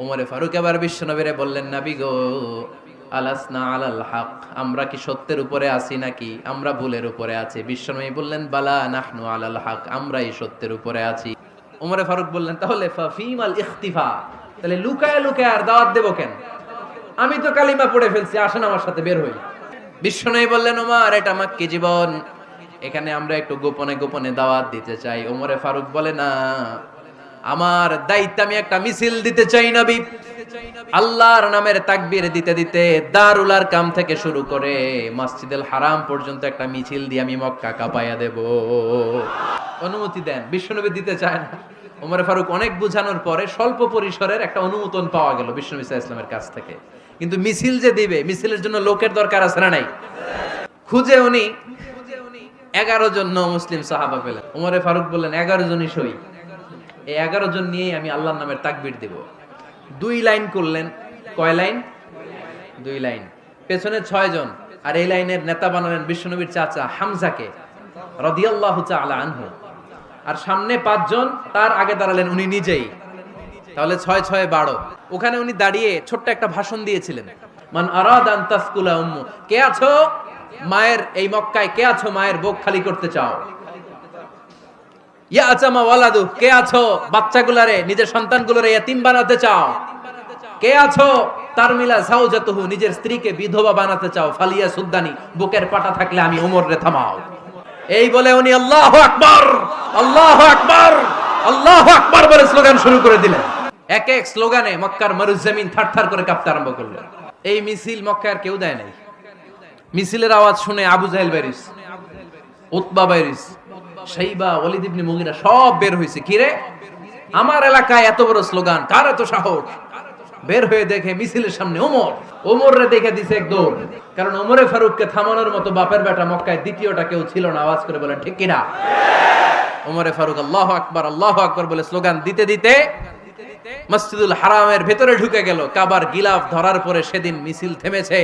ওমরে ফারুক এবার বিশ্বনবীরে বললেন, নবী গো, আলাসনা আলাল হক, আমরা কি সত্যের উপরে আছি নাকি আমরা ভুলের উপরে আছি? বিশ্বনবী বললেন, বালা নাহনু আলাল হক, আমরাই সত্যের উপরে আছি। ওমরে ফারুক বললেন, তাহলে ফাফিমাল ইখতিফা, তাহলে লুকায় লুকায় আর দাওয়াত দেব কেন? আমি তো কালিমা পড়ে ফেলছি, আসেন আমার সাথে বের হই। বিশ্বনবী বললেন, ওমর, এটা মাক্কি জীবন, এখানে আমরা একটু গোপনে গোপনে দাওয়াত দিতে চাই। ওমরে ফারুক বলে, না, আমার দায়িত্ব, আমি একটা মিছিল দিতে চাই নবী। আল্লাহর নামের তাকবীর দিতে দিতে দারুল আরকাম থেকে শুরু করে মসজিদুল হারাম পর্যন্ত একটা মিছিল দিয়ে আমি মক্কা কাঁপাইয়া দেব। অনুমতি দেন। বিশ্বনবী দিতে চায় না। ওমর ফারুক অনেক বুঝানোর পরে স্বল্প পরিসরের একটা অনুমোদন পাওয়া গেল বিশ্বনবী সাল্লাল্লাহু আলাইহি ওয়াসাল্লামের কাছ থেকে। কিন্তু মিছিল যে দিবে, মিছিলের জন্য লোকের দরকার আছে না নাই? খুঁজে উনি 11 জন মুসলিম সাহাবা পেলেন। ওমর ফারুক বললেন, 11 জনই সই। এই 11 জন নিয়েই আমি আল্লাহর নামের তাকবীর দেব। 2 লাইন করলেন। কয় লাইন? 2 লাইন। পেছনে 6 জন, আর এই লাইনের নেতা বানালেন বিশ্বনবীর চাচা হামজাকে রাদিয়াল্লাহু তাআলা আনহু। আর সামনে 5 জন, তার আগে দাঁড়ালেন উনি নিজেই। তাহলে 6 6 12। ওখানে উনি দাঁড়িয়ে ছোট্ট একটা ভাষণ দিয়েছিলেন, মান আরাদা আন তাসকুলা উম্মু, কে আছো মায়ের এই মক্কায়, কে আছো মায়ের বুক খালি করতে চাও? ইয়া আচামা ওয়ালাদু, কে আছো বাচ্চাগুলারে, নিজের সন্তানগুলোরে ইয়াতিম বানাতে চাও? কে আছো তারমিলা যাওজাতুহু, নিজের স্ত্রীকে বিধবা বানাতে চাও? ফালিয়া সুদ্দানি, বুকের পাটা থাকলে আমি ওমর রে থামাও। এই বলে উনি আল্লাহু আকবার, আল্লাহু আকবার, আল্লাহু আকবার বলে স্লোগান শুরু করে দিলেন। এক এক স্লোগানে মক্কার মরুজমিন থারথার করে কাঁপতে আরম্ভ করল। এই মিছিল মক্কার কেউ দেয় নাই। মিছিলের আওয়াজ শুনে আবু জাহেল বাইরিস, উতবা বাইরিস, শাইবা, ওয়ালিদ ইবনে মুগিরা সব বের হইছে। কি রে, আমার এলাকায় এত বড় স্লোগান, কার এত সাহস? বের হয়ে দেখে মিছিলের সামনে ওমর। ওমর রে দেখে দিছে এক দৌড়। কারণ ওমরে ফারুককে থামানোর মতো বাপের বেটা মক্কায় দ্বিতীয়টা কেউ ছিল না। আওয়াজ করে বলেন ঠিক কিনা? ওমরে ফারুক আল্লাহু আকবার, আল্লাহু আকবার বলে স্লোগান দিতে দিতে মসজিদুল হারামের ভেতরে ঢুকে গেল। কাবার গিলাফ ধরার পরে সেদিন মিছিল থেমেছে।